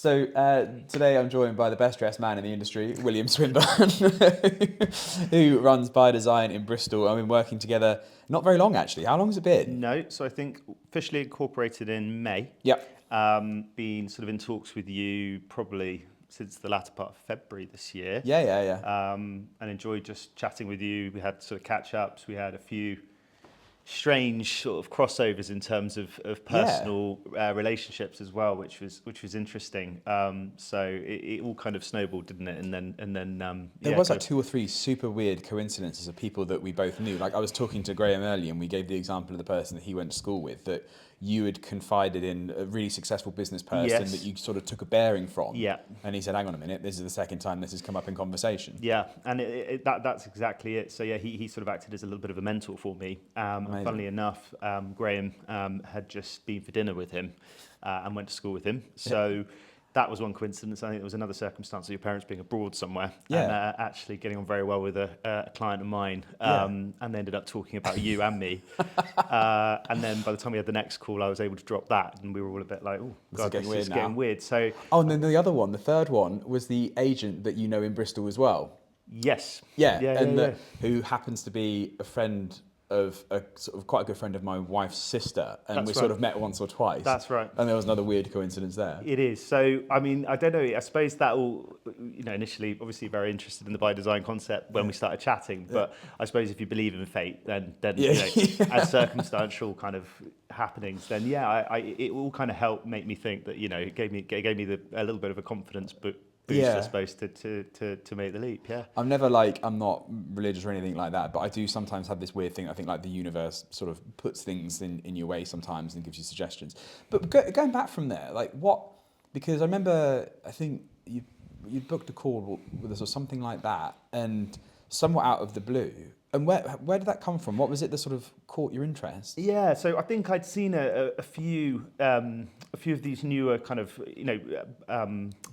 So today I'm joined by the best dressed man in the industry, William Swinburn, who runs By Design in Bristol. I've been working together not very long actually. How long has it been? No, so I think officially incorporated in May. Yep. Been sort of in talks with you probably since the latter part of February this year. Yeah. And enjoyed just chatting with you. We had sort of catch ups. We had a few strange sort of crossovers in terms of personal relationships as well, which was interesting. So it all kind of snowballed, didn't it? And then There was like 2 or 3 super weird coincidences of people that we both knew. Like I was talking to Graham earlier and we gave the example of the person that he went to school with, that you had confided in a really successful business person that you sort of took a bearing from. Yeah. And he said, hang on a minute, this is the second time this has come up in conversation. Yeah, and that's exactly it. So yeah, he sort of acted as a little bit of a mentor for me. Funnily enough, Graham had just been for dinner with him and went to school with him. So that was one coincidence. I think there was another circumstance of your parents being abroad somewhere and actually getting on very well with a client of mine. And they ended up talking about you and me. And then by the time we had the next call, I was able to drop that, and we were all a bit like, "Oh God, this is getting weird." So, and then the other one, the third one, was the agent that you know in Bristol as well. Yes. Who happens to be a friend of a sort of quite a good friend of my wife's sister, and we sort of met once or twice. That's right. And there was another weird coincidence there. It is. So, I mean, I don't know. I suppose that all, initially, obviously, very interested in the By Design concept when we started chatting. But I suppose if you believe in fate, then as circumstantial kind of happenings, then it all kind of helped make me think that it gave me a little bit of a confidence boost, I suppose, to make the leap. Yeah. I'm not religious or anything like that, but I do sometimes have this weird thing. I think like the universe sort of puts things in your way sometimes and gives you suggestions. But going back from there, like what? Because I remember, I think you booked a call with us or something like that, and somewhat out of the blue. And where did that come from? What was it that sort of caught your interest? Yeah, so I think I'd seen a few of these newer kind of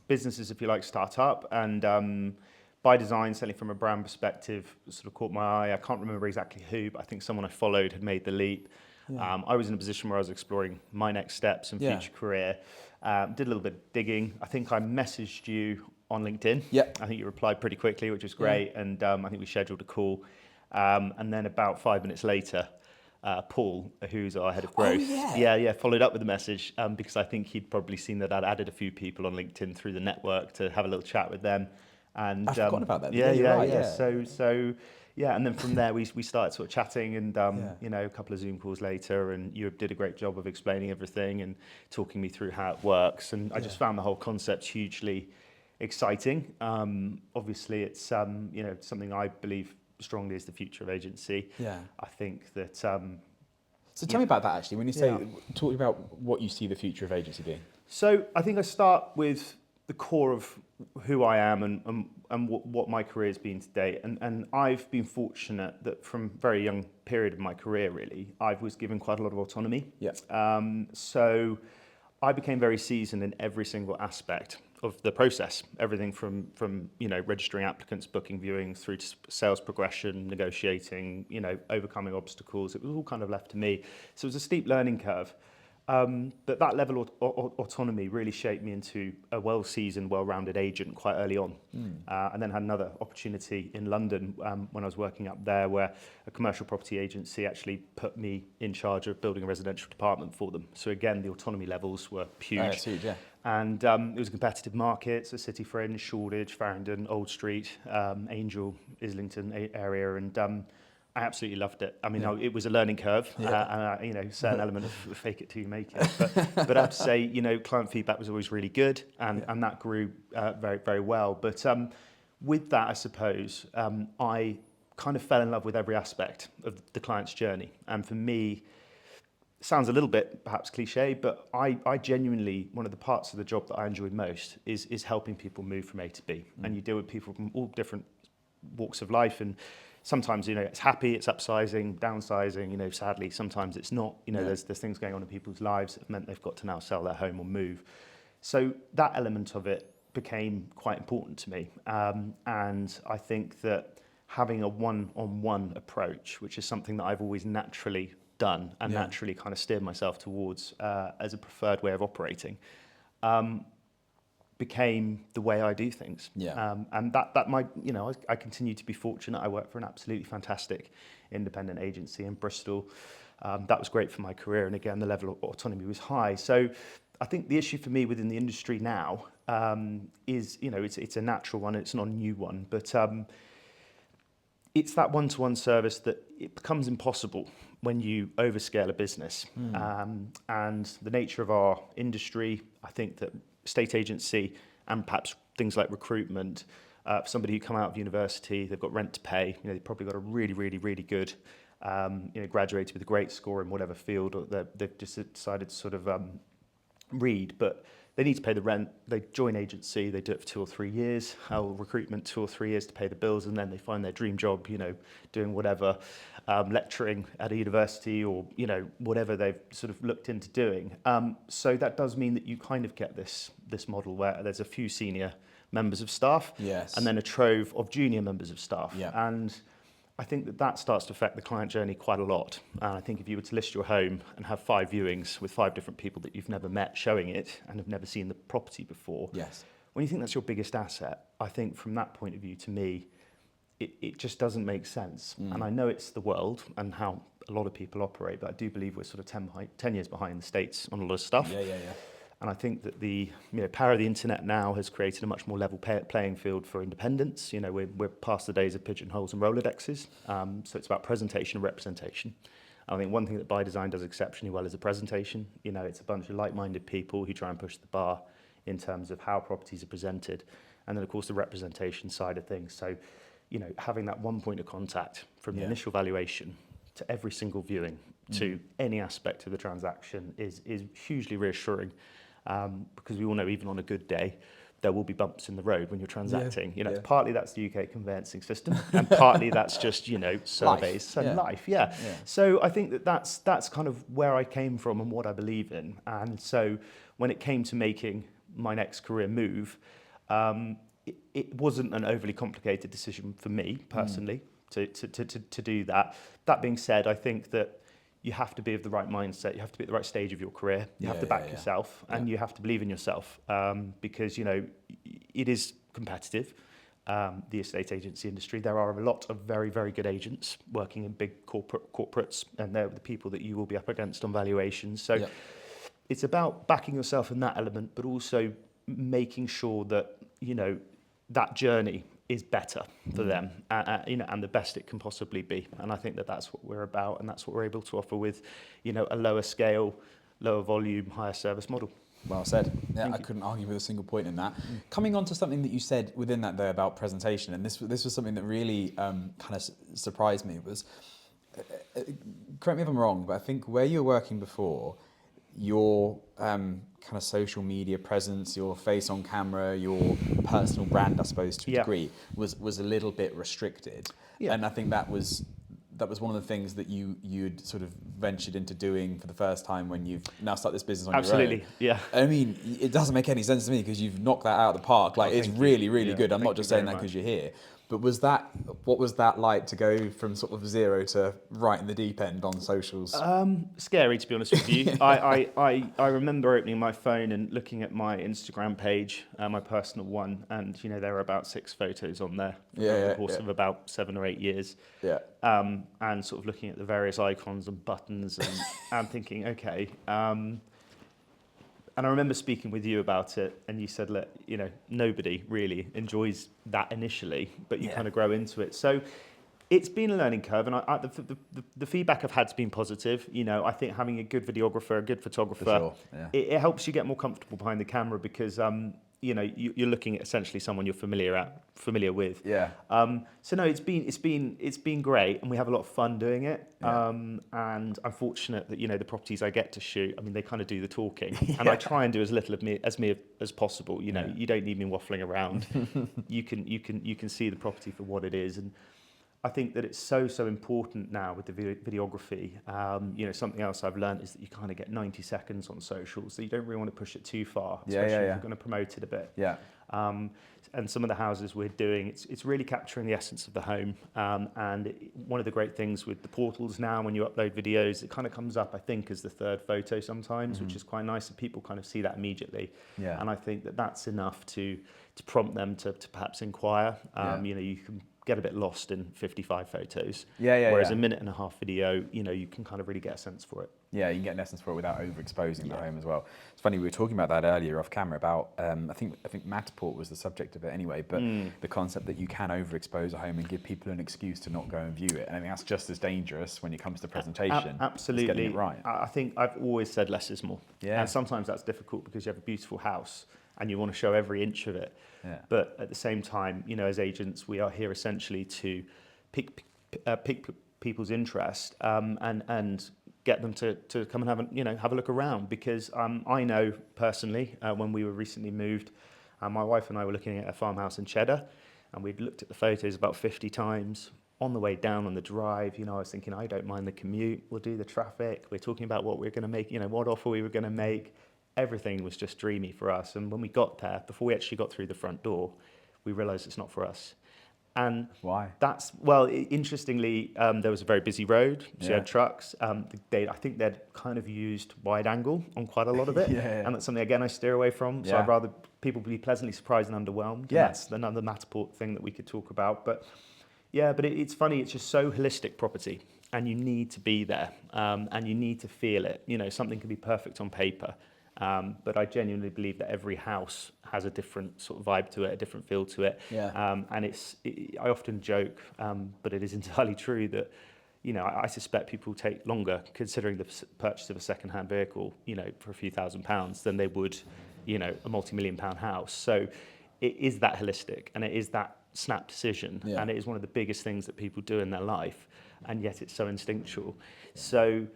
businesses, if you like, start up, and By Design, certainly from a brand perspective, sort of caught my eye. I can't remember exactly who, but I think someone I followed had made the leap. Yeah. I was in a position where I was exploring my next steps and future career. Did a little bit of digging. I think I messaged you on LinkedIn. Yeah. I think you replied pretty quickly, which was great, and I think we scheduled a call. And then about 5 minutes later, Paul, who's our head of growth, followed up with a message because I think he'd probably seen that I'd added a few people on LinkedIn through the network to have a little chat with them. And I've forgotten about that. And then from there we started sort of chatting, and a couple of Zoom calls later, and you did a great job of explaining everything and talking me through how it works. And I just found the whole concept hugely exciting. Obviously, it's something I believe strongly is the future of agency. Yeah. I think that... So tell me about that actually, when you say, talk about what you see the future of agency being. So I think I start with the core of who I am and what my career has been to date. And I've been fortunate that from a very young period of my career, really, I was given quite a lot of autonomy. Yeah. So I became very seasoned in every single aspect of the process, everything from registering applicants, booking viewings, through to sales progression, negotiating, overcoming obstacles. It was all kind of left to me. So it was a steep learning curve. But that level of autonomy really shaped me into a well-seasoned, well-rounded agent quite early on. And then had another opportunity in London when I was working up there, where a commercial property agency actually put me in charge of building a residential department for them. So again, the autonomy levels were huge. That's huge, yeah. And it was a competitive market, so City Fringe, Shoreditch, Farringdon, Old Street, Angel, Islington area, and I absolutely loved it. I mean, it was a learning curve, and certain element of fake it till you make it. But I have to say, client feedback was always really good, and that grew very, very well. But with that, I suppose, I kind of fell in love with every aspect of the client's journey. And for me, sounds a little bit perhaps cliche, but I genuinely, one of the parts of the job that I enjoyed most is helping people move from A to B. And you deal with people from all different walks of life, and sometimes, it's happy, it's upsizing, downsizing, sadly, sometimes it's not, there's things going on in people's lives that meant they've got to now sell their home or move. So that element of it became quite important to me. And I think that having a one-on-one approach, which is something that I've always naturally done and naturally kind of steered myself towards as a preferred way of operating, became the way I do things. Yeah. And that might, I continue to be fortunate. I work for an absolutely fantastic independent agency in Bristol. That was great for my career. And again, the level of autonomy was high. So I think the issue for me within the industry now is, it's a natural one. It's not a new one, but it's that one-to-one service that it becomes impossible when you overscale a business. And the nature of our industry, I think that estate agency and perhaps things like recruitment, for somebody who come out of university, they've got rent to pay, they've probably got a really, really, really good, graduated with a great score in whatever field, or they've just decided to sort of read, but they need to pay the rent. They join agency, they do it for 2 or 3 years, recruitment 2 or 3 years to pay the bills, and then they find their dream job, doing whatever, lecturing at a university, or, whatever they've sort of looked into doing. So that does mean that you kind of get this model where there's a few senior members of staff, Yes. and then a trove of junior members of staff. Yeah. And I think that starts to affect the client journey quite a lot. And I think if you were to list your home and have 5 viewings with 5 different people that you've never met showing it and have never seen the property before, Yes. when you think that's your biggest asset, I think from that point of view, to me, it just doesn't make sense. And I know it's the world and how a lot of people operate, but I do believe we're sort of 10 years behind the States on a lot of stuff. Yeah. And I think that the power of the internet now has created a much more level playing field for independents. We're past the days of pigeonholes and Rolodexes. So it's about presentation and representation. I think one thing that By Design does exceptionally well is the presentation. It's a bunch of like-minded people who try and push the bar in terms of how properties are presented. And then, of course, the representation side of things. So, having that one point of contact from the initial valuation to every single viewing to any aspect of the transaction is hugely reassuring. Because we all know, even on a good day, there will be bumps in the road when you're transacting. Partly that's the UK conveyancing system, and partly that's just surveys and life. Yeah. So I think that's kind of where I came from and what I believe in. And so when it came to making my next career move, it wasn't an overly complicated decision for me personally to do that. That being said, I think that you have to be of the right mindset. You have to be at the right stage of your career. You have to back yourself, and you have to believe in yourself, because it is competitive. The estate agency industry. There are a lot of very, very good agents working in big corporates, and they're the people that you will be up against on valuations. So it's about backing yourself in that element, but also making sure that that journey is better for them, and the best it can possibly be. And I think that that's what we're about, and that's what we're able to offer with, a lower scale, lower volume, higher service model. Well said. Yeah, I couldn't argue with a single point in that. Coming on to something that you said within that there about presentation, and this was something that really kind of surprised me, was, correct me if I'm wrong, but I think where you were working before, your kind of social media presence, your face on camera, your personal brand, I suppose, to a degree, was a little bit restricted. Yeah. And I think that was one of the things that you'd sort of ventured into doing for the first time when you've now started this business on your own. Absolutely, yeah. I mean, it doesn't make any sense to me because you've knocked that out of the park. Like, it's really, really good. I'm not just saying that because you're here. But what was that like to go from sort of zero to right in the deep end on socials? Scary, to be honest with you. I remember opening my phone and looking at my Instagram page, my personal one, and there were about 6 photos on there over the course of about 7 or 8 years. Yeah. And sort of looking at the various icons and buttons and thinking, okay. And I remember speaking with you about it, and you said, look, nobody really enjoys that initially, but you kind of grow into it. So it's been a learning curve, and the feedback I've had has been positive. I think having a good videographer, a good photographer, it helps you get more comfortable behind the camera because you're looking at essentially someone you're familiar with. Yeah. So no, it's been great, and we have a lot of fun doing it. Yeah. And I'm fortunate that the properties I get to shoot, I mean, they kind of do the talking, and I try and do as little of me as possible. You don't need me waffling around. You can see the property for what it is, and I think that it's so important now with the videography. You know, something else I've learned is that you kind of get 90 seconds on social, so you don't really want to push it too far, especially if you're going to promote it a bit. Yeah. And some of the houses we're doing, it's really capturing the essence of the home. One of the great things with the portals now, when you upload videos, it kind of comes up, I think, as the third photo sometimes, which is quite nice, and people kind of see that immediately. Yeah. And I think that that's enough to prompt them to perhaps inquire. You know, you can get a bit lost in 55 photos. Whereas a minute and a half video, you know, you can kind of really get a sense for it. Yeah, you can get an essence for it without overexposing the home as well. It's funny, we were talking about that earlier off camera about, I think Matterport was the subject of it anyway, but the concept that you can overexpose a home and give people an excuse to not go and view it. And I think that's just as dangerous when it comes to presentation. Absolutely. As getting it right. I think I've always said less is more. Yeah. And sometimes that's difficult because you have a beautiful house and you want to show every inch of it. Yeah. But at the same time, you know, as agents, we are here essentially to pick people's interest and get them to come and have a look around, because I know personally when we were recently moved, my wife and I were looking at a farmhouse in Cheddar, and we'd looked at the photos about 50 times. On the way down on the drive, you know, I was thinking, I don't mind the commute, we'll do the traffic, we're talking about what we're going to make, you know, what offer we were going to make. Everything was just dreamy for us. And when we got there, before we actually got through the front door, we realised it's not for us. And why? That's, well, interestingly, there was a very busy road. So you had trucks. I think they'd kind of used wide angle on quite a lot of it. And that's something, again, I steer away from. So I'd rather people be pleasantly surprised and underwhelmed. Yeah. And that's another Matterport thing that we could talk about. But yeah, but it's funny. It's just so holistic property. And you need to be there. And you need to feel it. You know, something can be perfect on paper. But I genuinely believe that every house has a different sort of vibe to it, a different feel to it. And I often joke, but it is entirely true that, you know, I suspect people take longer considering the purchase of a second-hand vehicle, you know, for a few £1,000s than they would, you know, a multi-million-pound house. So it is that holistic, and it is that snap decision, and it is one of the biggest things that people do in their life, and yet it's so instinctual. So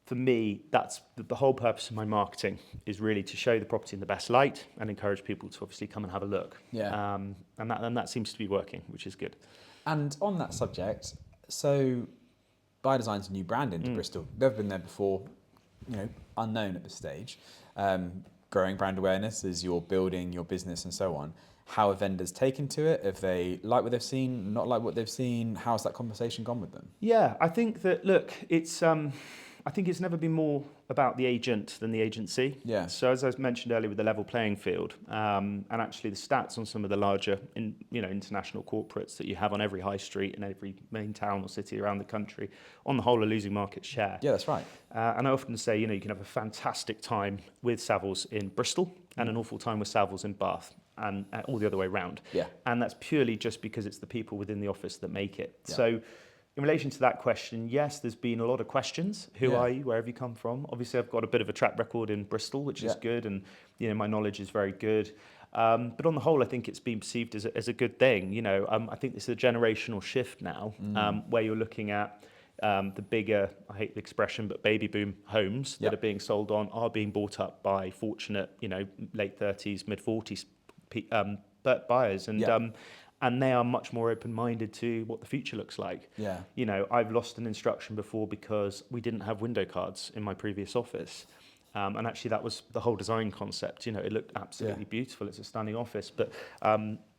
for me, that's the whole purpose of my marketing, is really to show the property in the best light and encourage people to obviously come and have a look. And that seems to be working, which is good. And on that subject, so By Design's a new brand into Bristol. Never been there before, you know, unknown at this stage. Growing brand awareness as you're building your business and so on. How have vendors taken to it? Have they liked what they've seen, not like what they've seen? How's that conversation gone with them? Yeah, I think that, look, it's I think it's never been more about the agent than the agency. Yeah. So as I mentioned earlier with the level playing field, and actually the stats on some of the larger, international corporates that you have on every high street in every main town or city around the country, on the whole are losing market share. Yeah, that's right. And I often say, you know, you can have a fantastic time with Savills in Bristol and an awful time with Savills in Bath, and all the other way around. Yeah. And that's purely just because it's the people within the office that make it. Yeah. So in relation to that question, yes, there's been a lot of questions. Who are you? Where have you come from? Obviously, I've got a bit of a track record in Bristol, which is good, and you know my knowledge is very good. But on the whole, I think it's been perceived as a good thing. You know, I think this is a generational shift now, where you're looking at the bigger, I hate the expression, but baby boom homes that are being sold on are being bought up by fortunate, you know, late 30s, mid 40s buyers, and they are much more open-minded to what the future looks like. Yeah. You know, I've lost an instruction before because we didn't have window cards in my previous office. And actually that was the whole design concept. You know, it looked absolutely beautiful. It's a stunning office. But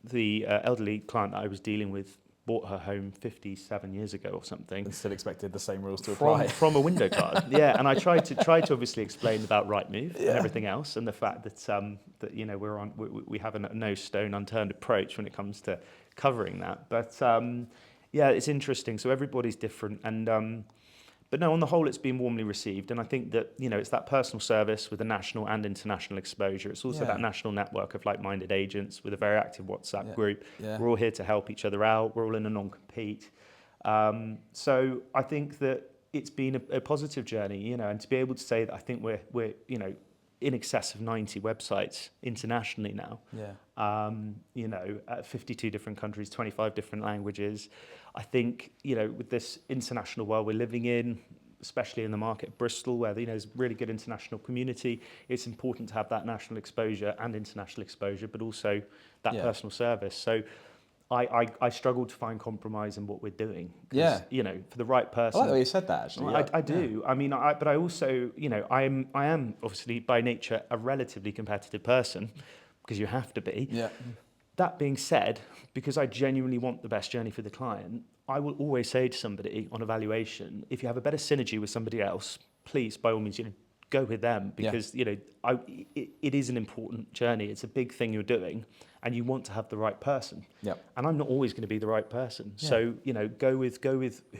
the elderly client that I was dealing with bought her home 57 years ago or something. And still expected the same rules to apply. From a window card. And I tried to obviously explain about Rightmove and everything else, and the fact that that you know we have a no stone unturned approach when it comes to covering that. But it's interesting. So everybody's different, and but no, on the whole, it's been warmly received, and I think that you know it's that personal service with a national and international exposure. It's also that national network of like-minded agents with a very active WhatsApp group. We're all here to help each other out. We're all in a non-compete. So I think that it's been a positive journey, you know, and to be able to say that I think we're you know in excess of 90 websites internationally now. You know, 52 different countries, 25 different languages. I think, you know, with this international world we're living in, especially in the market of Bristol, where you know there's a really good international community, it's important to have that national exposure and international exposure, but also that personal service. So I struggle to find compromise in what we're doing. 'Cause, Yeah. you know, for the right I person. like the way you said that, actually. Well, I do. I mean, but I also, you know, I am obviously by nature a relatively competitive person because you have to be. Yeah. That being said, because I genuinely want the best journey for the client, I will always say to somebody on evaluation, if you have a better synergy with somebody else, please, by all means, you know, go with them because, you know, it is an important journey. It's a big thing you're doing and you want to have the right person. Yeah. And I'm not always going to be the right person. Yeah. So, you know, go with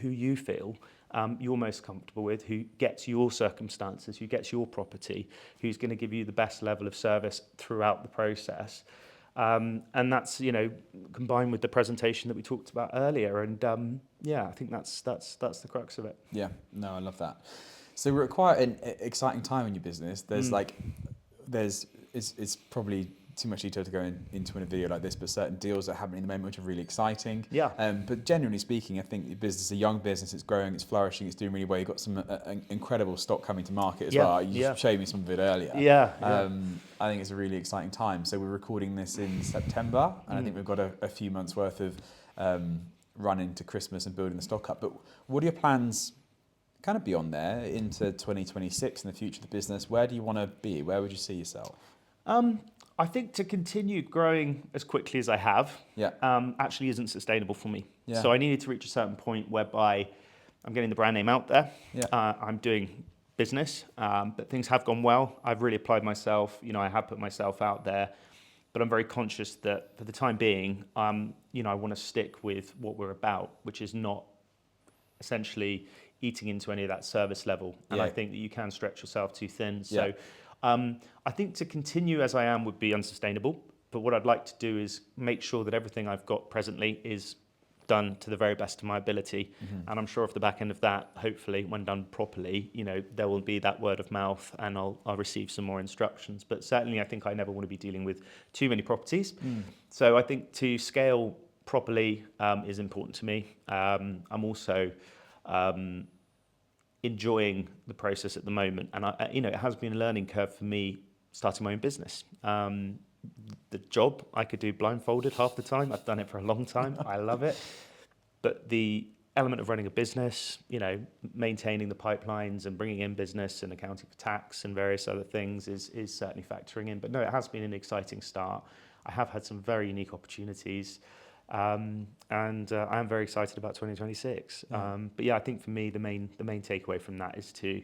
who you feel you're most comfortable with, who gets your circumstances, who gets your property, who's going to give you the best level of service throughout the process. And that's, you know, combined with the presentation that we talked about earlier. And yeah, I think that's the crux of it. Yeah, no, I love that. So we're at quite an exciting time in your business. There's it's probably too much detail to go into in a video like this, but certain deals that are happening at the moment which are really exciting. Yeah. But generally speaking, I think your business is a young business. It's growing, it's flourishing, it's doing really well. You've got some incredible stock coming to market as well. You showed me some of it earlier. I think it's a really exciting time. So we're recording this in September, and I think we've got a few months worth of run into Christmas and building the stock up. But what are your plans kind of beyond there into 2026 and the future of the business? Where do you want to be? Where would you see yourself? I think to continue growing as quickly as I have actually isn't sustainable for me. Yeah. So I needed to reach a certain point whereby I'm getting the brand name out there. I'm doing business, but things have gone well. I've really applied myself. You know, I have put myself out there, but I'm very conscious that for the time being, you know, I want to stick with what we're about, which is not essentially eating into any of that service level. And I think that you can stretch yourself too thin. So I think to continue as I am would be unsustainable. But what I'd like to do is make sure that everything I've got presently is done to the very best of my ability. And I'm sure off the back end of that, hopefully when done properly, you know, there will be that word of mouth and I'll receive some more instructions. But certainly I think I never want to be dealing with too many properties. So I think to scale properly is important to me. I'm also enjoying the process at the moment. And you know, it has been a learning curve for me starting my own business. The job I could do blindfolded half the time. I've done it for a long time. I love it. But the element of running a business, you know, maintaining the pipelines and bringing in business and accounting for tax and various other things is certainly factoring in. But no, it has been an exciting start. I have had some very unique opportunities. And I am very excited about 2026. But yeah, I think for me, the main takeaway from that is to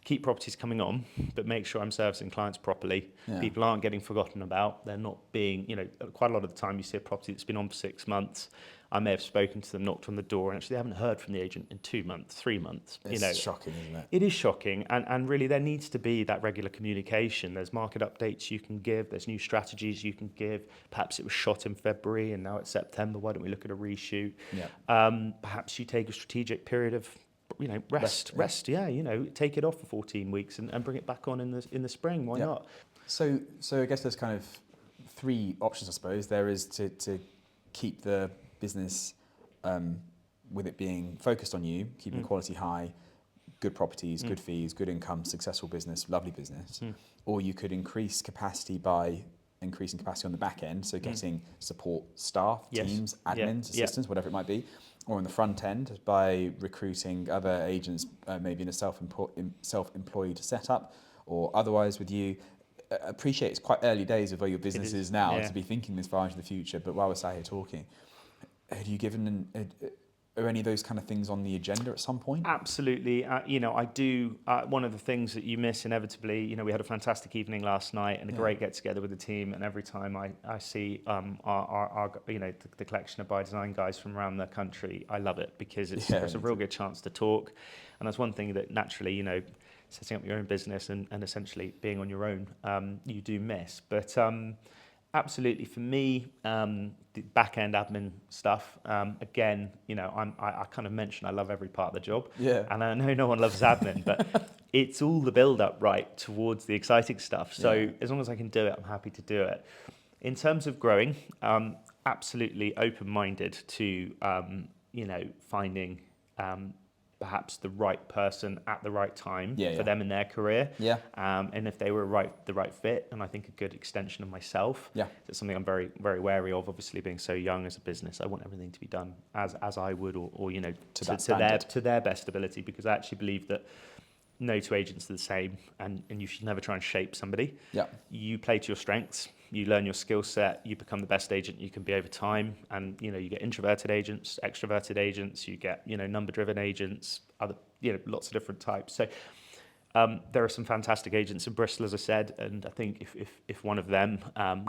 keep properties coming on, but make sure I'm servicing clients properly. People aren't getting forgotten about. They're not being, you know, quite a lot of the time you see a property that's been on for 6 months. I may have spoken to them, knocked on the door, and actually they haven't heard from the agent in 2 months, 3 months. It's shocking, isn't it? It is shocking. And really there needs to be that regular communication. There's market updates you can give. There's new strategies you can give. Perhaps it was shot in February and now it's September. Why don't we look at a reshoot? Perhaps you take a strategic period of, you know, rest. You know, take it off for 14 weeks and bring it back on in the spring. Why not? So I guess there's kind of 3 options, I suppose. There is to keep the business with it being focused on you, keeping quality high, good properties, good fees, good income, successful business, lovely business. Or you could increase capacity by increasing capacity on the back end, so getting support staff, teams, admins, assistants, whatever it might be. Or on the front end by recruiting other agents, maybe in a self-employed setup, or otherwise with you. Appreciate it's quite early days of where your business is now to be thinking this far into the future, but while we're sat here talking, have you given are any of those kind of things on the agenda at some point? Absolutely. You know, I do. One of the things that you miss inevitably, you know, we had a fantastic evening last night and a great get together with the team. And every time I see our you know, the collection of By Design guys from around the country, I love it because it's a real good chance to talk. And that's one thing that naturally, you know, setting up your own business and essentially being on your own, you do miss. But absolutely, for me, the back-end admin stuff, again, you know, I kind of mentioned I love every part of the job. And I know no one loves admin, but it's all the build-up, right, towards the exciting stuff. So as long as I can do it, I'm happy to do it. In terms of growing, absolutely open-minded to, you know, finding perhaps the right person at the right time Yeah, for yeah. them in their career. Yeah. And if they were the right fit, and I think a good extension of myself. Yeah. It's something I'm very, very wary of. Obviously, being so young as a business, I want everything to be done as I would, or you know, to their best ability. Because I actually believe that no two agents are the same, and you should never try and shape somebody. Yeah. You play to your strengths, you learn your skill set, you become the best agent you can be over time, and you know, you get introverted agents, extroverted agents, you get, you know, number-driven agents, other, you know, lots of different types. So there are some fantastic agents in Bristol, as I said, and I think if one of them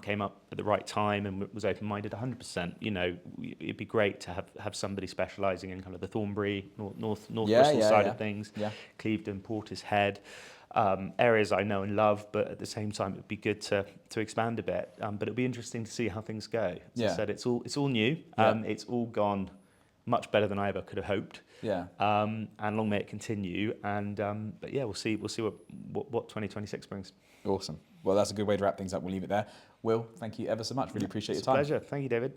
came up at the right time and was open-minded 100%, you know, it'd be great to have somebody specialising in kind of the Thornbury, North Bristol side of things, Clevedon, Portishead, areas I know and love, but at the same time, it'd be good to expand a bit. But it'll be interesting to see how things go. As I said, it's all new. It's all gone much better than I ever could have hoped. Yeah. And long may it continue. And but yeah, we'll see what 2026 brings. Awesome. Well, that's a good way to wrap things up. We'll leave it there. Will, thank you ever so much. Really appreciate your time. It's a pleasure. Thank you, David.